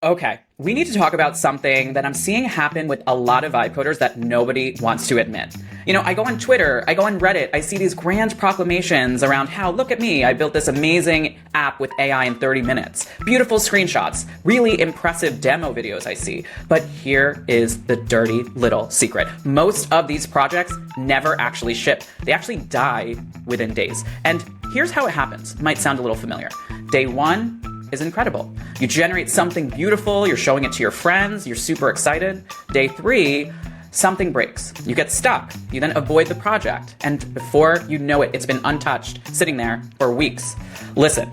Okay, we need to talk about something that I'm seeing happen with a lot of vibe coders that nobody wants to admit. I go on Twitter, I go on Reddit, I see these grand proclamations around how, look at me, I built this amazing app with AI in 30 minutes. Beautiful screenshots, really impressive demo videos I see. But here is the dirty little secret. Most of these projects never actually ship. They actually die within days. And here's how it happens. Might sound a little familiar. Day one is incredible. You generate something beautiful, you're showing it to your friends, you're super excited. Day three, something breaks. You get stuck. You then avoid the project. And before you know it, it's been untouched, sitting there for weeks. Listen,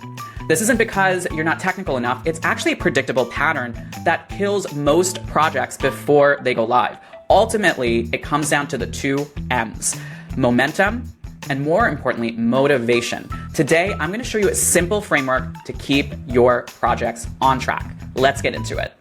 this isn't because you're not technical enough. It's actually a predictable pattern that kills most projects before they go live. Ultimately, it comes down to the two M's: momentum, and more importantly, motivation. Today, I'm gonna show you a simple framework to keep your projects on track. Let's get into it.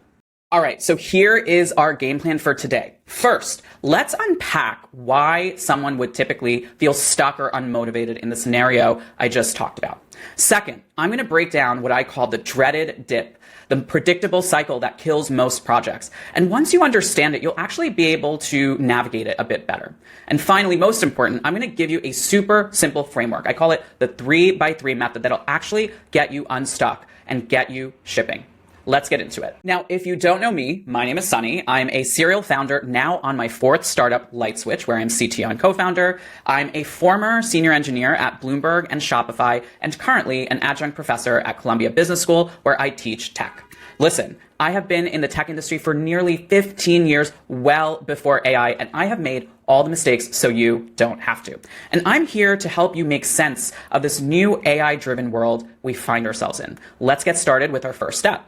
All right, so here is our game plan for today. First, let's unpack why someone would typically feel stuck or unmotivated in the scenario I just talked about. Second, I'm gonna break down what I call the dreaded dip, the predictable cycle that kills most projects. And once you understand it, you'll actually be able to navigate it a bit better. And finally, most important, I'm gonna give you a super simple framework. I call it the 3x3 method that'll actually get you unstuck and get you shipping. Let's get into it. Now, if you don't know me, my name is Sunny. I'm a serial founder now on my fourth startup, LightSwitch, where I'm CTO and co-founder. I'm a former senior engineer at Bloomberg and Shopify, and currently an adjunct professor at Columbia Business School, where I teach tech. Listen, I have been in the tech industry for nearly 15 years, well before AI, and I have made all the mistakes so you don't have to. And I'm here to help you make sense of this new AI-driven world we find ourselves in. Let's get started with our first step.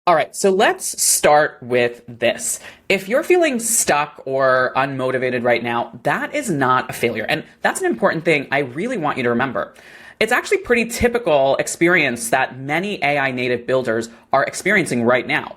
All right, so let's start with this. If you're feeling stuck or unmotivated right now, that is not a failure. And that's an important thing I really want you to remember. It's actually pretty typical experience that many AI native builders are experiencing right now.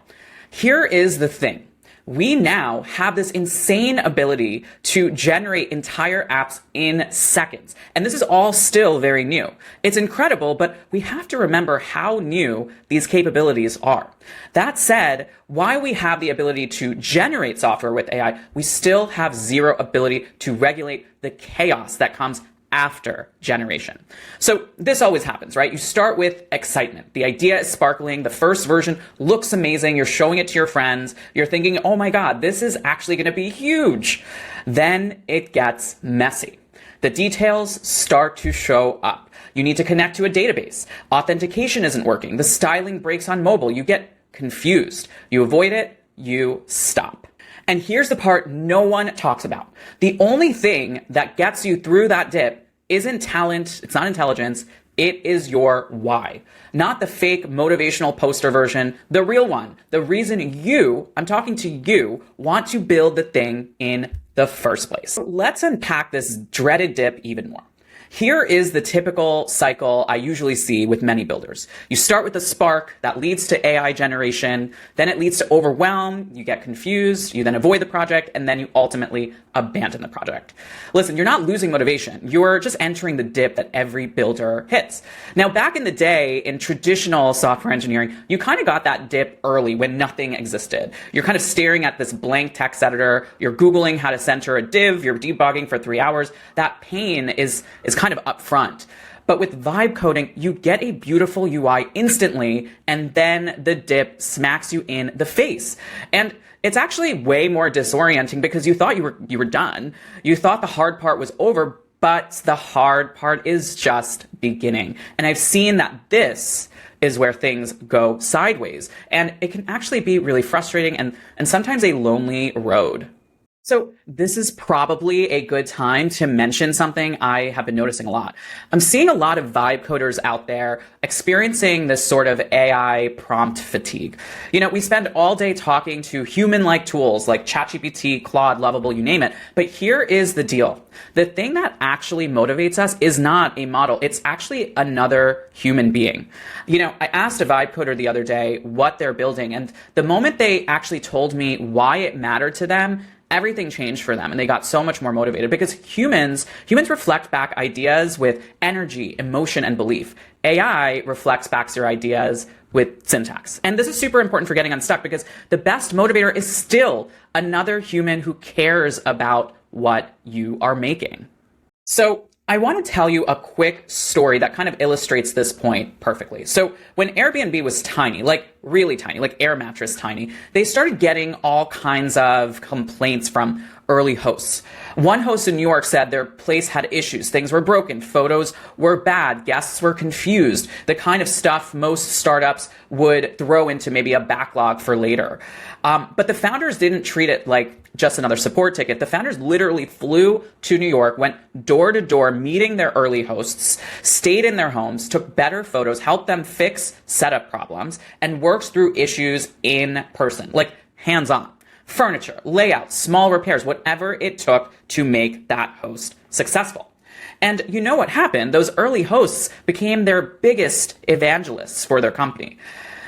Here is the thing. We now have this insane ability to generate entire apps in seconds. And this is all still very new. It's incredible, but we have to remember how new these capabilities are. That said, while we have the ability to generate software with AI, we still have zero ability to regulate the chaos that comes after generation. So this always happens, right? You start with excitement. The idea is sparkling. The first version looks amazing. You're showing it to your friends. You're thinking, oh my God, this is actually going to be huge. Then it gets messy. The details start to show up. You need to connect to a database. Authentication isn't working. The styling breaks on mobile. You get confused. You avoid it. You stop. And here's the part no one talks about. The only thing that gets you through that dip isn't talent, it's not intelligence, it is your why. Not the fake motivational poster version, the real one. The reason you, I'm talking to you, want to build the thing in the first place. So let's unpack this dreaded dip even more. Here is the typical cycle I usually see with many builders. You start with a spark that leads to AI generation, then it leads to overwhelm, you get confused, you then avoid the project, and then you ultimately abandon the project. Listen, you're not losing motivation. You're just entering the dip that every builder hits. Now, back in the day, in traditional software engineering, you kind of got that dip early when nothing existed. You're kind of staring at this blank text editor, you're Googling how to center a div, you're debugging for 3 hours. That pain is kind of upfront. But with vibe coding, you get a beautiful UI instantly, and then the dip smacks you in the face. And it's actually way more disorienting because you thought you were done. You thought the hard part was over, but the hard part is just beginning. And I've seen that this is where things go sideways. And it can actually be really frustrating and sometimes a lonely road. So this is probably a good time to mention something I have been noticing a lot. I'm seeing a lot of vibe coders out there experiencing this sort of AI prompt fatigue. We spend all day talking to human-like tools like ChatGPT, Claude, Lovable, you name it. But here is the deal. The thing that actually motivates us is not a model. It's actually another human being. I asked a vibe coder the other day what they're building, and the moment they actually told me why it mattered to them, everything changed for them and they got so much more motivated because humans reflect back ideas with energy, emotion, and belief. AI reflects back your ideas with syntax. And this is super important for getting unstuck because the best motivator is still another human who cares about what you are making. So I want to tell you a quick story that kind of illustrates this point perfectly. So when Airbnb was tiny, like really tiny, like air mattress tiny, they started getting all kinds of complaints from early hosts. One host in New York said their place had issues. Things were broken. Photos were bad. Guests were confused. The kind of stuff most startups would throw into maybe a backlog for later. But the founders didn't treat it like just another support ticket. The founders literally flew to New York, went door to door, meeting their early hosts, stayed in their homes, took better photos, helped them fix setup problems, and worked through issues in person, like hands-on. Furniture, layout, small repairs, whatever it took to make that host successful. And you know what happened? Those early hosts became their biggest evangelists for their company.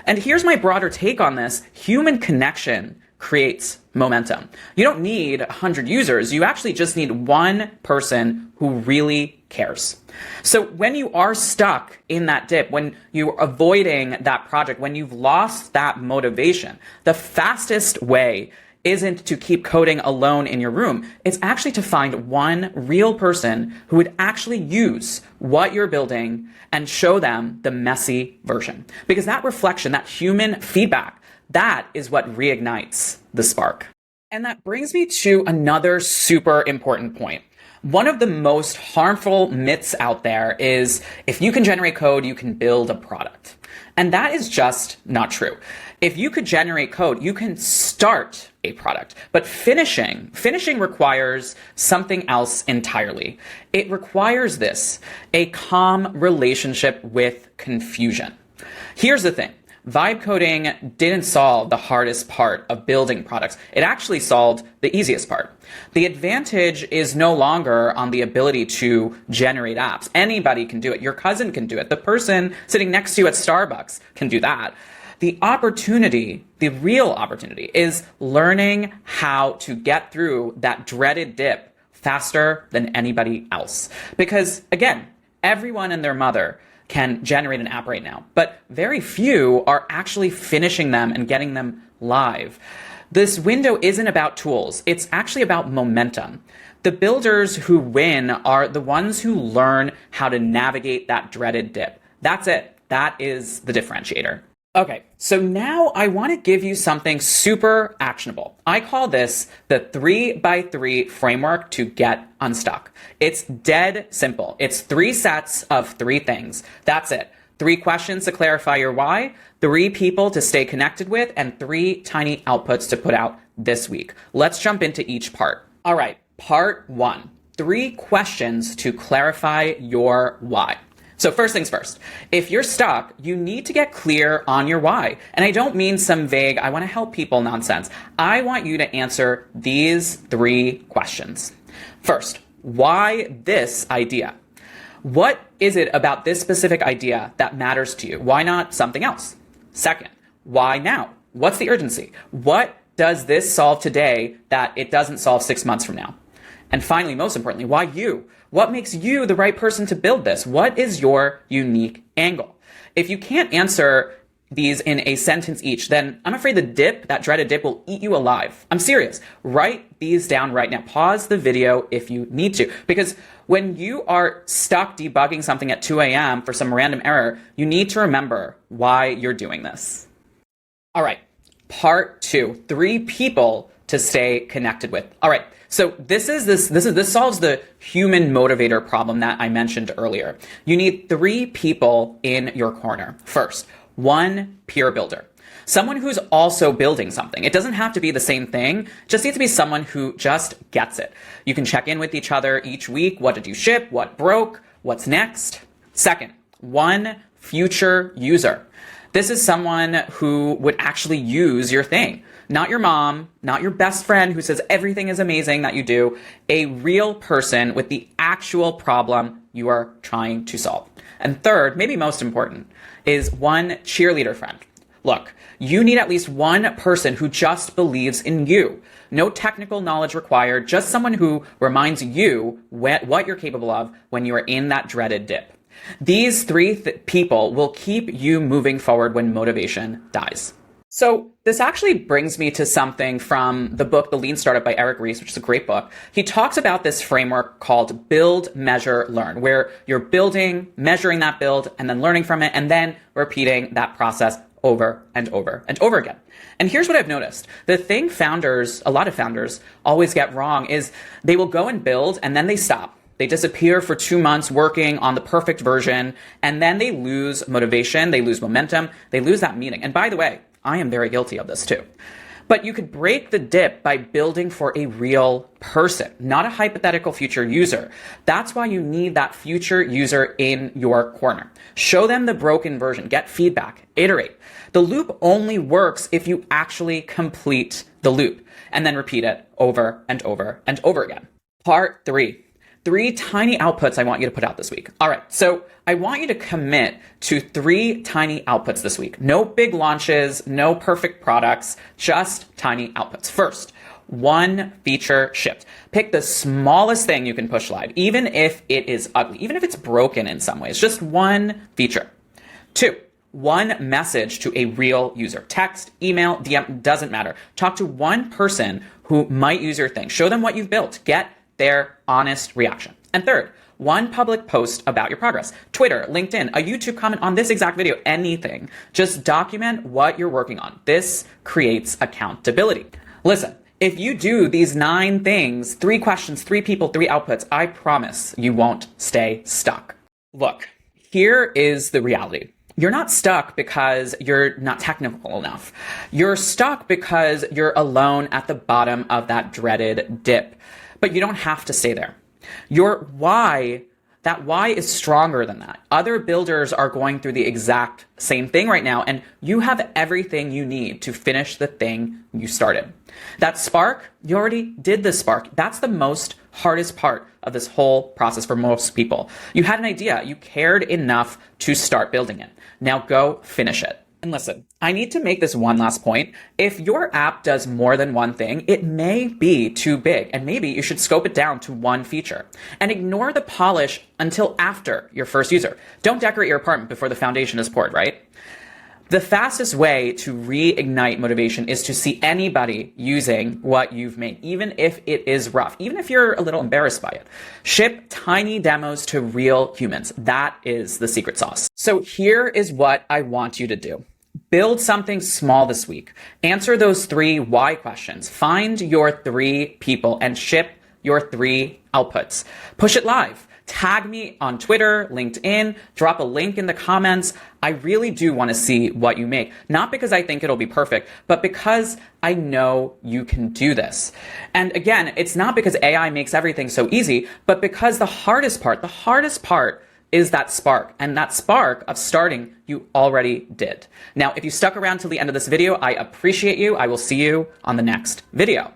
And here's my broader take on this. Human connection creates momentum. You don't need 100 users. You actually just need one person who really cares. So when you are stuck in that dip, when you're avoiding that project, when you've lost that motivation, the fastest way isn't to keep coding alone in your room. It's actually to find one real person who would actually use what you're building and show them the messy version. Because that reflection, that human feedback, that is what reignites the spark. And that brings me to another super important point. One of the most harmful myths out there is if you can generate code, you can build a product. And that is just not true. If you could generate code, you can start a product. But finishing requires something else entirely. It requires this, a calm relationship with confusion. Here's the thing. Vibe coding didn't solve the hardest part of building products. It actually solved the easiest part. The advantage is no longer on the ability to generate apps. Anybody can do it. Your cousin can do it. The person sitting next to you at Starbucks can do that. The opportunity, the real opportunity, is learning how to get through that dreaded dip faster than anybody else. Because again, everyone and their mother can generate an app right now, but very few are actually finishing them and getting them live. This window isn't about tools. It's actually about momentum. The builders who win are the ones who learn how to navigate that dreaded dip. That's it. That is the differentiator. Okay, so now I want to give you something super actionable. I call this the 3x3 framework to get unstuck. It's dead simple. It's 3 sets of 3 things. That's it. 3 questions to clarify your why, 3 people to stay connected with, and 3 tiny outputs to put out this week. Let's jump into each part. All right, part 1, 3 questions to clarify your why. So first things first, if you're stuck, you need to get clear on your why. And I don't mean some vague, I want to help people nonsense. I want you to answer these 3 questions. First, why this idea? What is it about this specific idea that matters to you? Why not something else? Second, why now? What's the urgency? What does this solve today that it doesn't solve 6 months from now? And finally, most importantly, why you? What makes you the right person to build this? What is your unique angle? If you can't answer these in a sentence each, then I'm afraid the dip, that dreaded dip, will eat you alive. I'm serious. Write these down right now. Pause the video if you need to. Because when you are stuck debugging something at 2 a.m. for some random error, you need to remember why you're doing this. All right, part 2, 3 people to stay connected with. All right. So this solves the human motivator problem that I mentioned earlier. You need 3 people in your corner. First, 1 peer builder. Someone who's also building something. It doesn't have to be the same thing. It just needs to be someone who just gets it. You can check in with each other each week. What did you ship? What broke? What's next? Second, 1 future user. This is someone who would actually use your thing. Not your mom, not your best friend who says everything is amazing that you do, a real person with the actual problem you are trying to solve. And third, maybe most important, is 1 cheerleader friend. Look, you need at least one person who just believes in you. No technical knowledge required, just someone who reminds you what you're capable of when you are in that dreaded dip. These three people will keep you moving forward when motivation dies. So this actually brings me to something from the book, The Lean Startup by Eric Ries, which is a great book. He talks about this framework called build, measure, learn, where you're building, measuring that build, and then learning from it, and then repeating that process over and over and over again. And here's what I've noticed. The thing a lot of founders always get wrong is they will go and build and then they stop. They disappear for 2 months working on the perfect version, and then they lose motivation, they lose momentum, they lose that meaning. And by the way, I am very guilty of this too. But you could break the dip by building for a real person, not a hypothetical future user. That's why you need that future user in your corner. Show them the broken version, get feedback, iterate. The loop only works if you actually complete the loop and then repeat it over and over and over again. Part 3. 3 tiny outputs I want you to put out this week. All right, so I want you to commit to 3 tiny outputs this week. No big launches, no perfect products, just tiny outputs. First, 1 feature shipped. Pick the smallest thing you can push live, even if it is ugly, even if it's broken in some ways, just 1 feature. 2, 1 message to a real user. Text, email, DM, doesn't matter. Talk to 1 person who might use your thing. Show them what you've built. Get their honest reaction. And third, 1 public post about your progress. Twitter, LinkedIn, a YouTube comment on this exact video, anything. Just document what you're working on. This creates accountability. Listen, if you do these 9 things, 3 questions, 3 people, 3 outputs, I promise you won't stay stuck. Look, here is the reality. You're not stuck because you're not technical enough. You're stuck because you're alone at the bottom of that dreaded dip. But you don't have to stay there. Your why, that why is stronger than that. Other builders are going through the exact same thing right now, and you have everything you need to finish the thing you started. That spark, you already did the spark. That's the hardest part of this whole process for most people. You had an idea, you cared enough to start building it. Now go finish it. And listen, I need to make this one last point. If your app does more than one thing, it may be too big, and maybe you should scope it down to 1 feature. And ignore the polish until after your first user. Don't decorate your apartment before the foundation is poured, right? The fastest way to reignite motivation is to see anybody using what you've made, even if it is rough, even if you're a little embarrassed by it. Ship tiny demos to real humans. That is the secret sauce. So here is what I want you to do. Build something small this week. Answer those 3 why questions. Find your 3 people and ship your 3 outputs. Push it live. Tag me on Twitter, LinkedIn, drop a link in the comments. I really do want to see what you make. Not because I think it'll be perfect, but because I know you can do this. And again, it's not because AI makes everything so easy, but because the hardest part is that spark. And that spark of starting, you already did. Now, if you stuck around till the end of this video, I appreciate you. I will see you on the next video.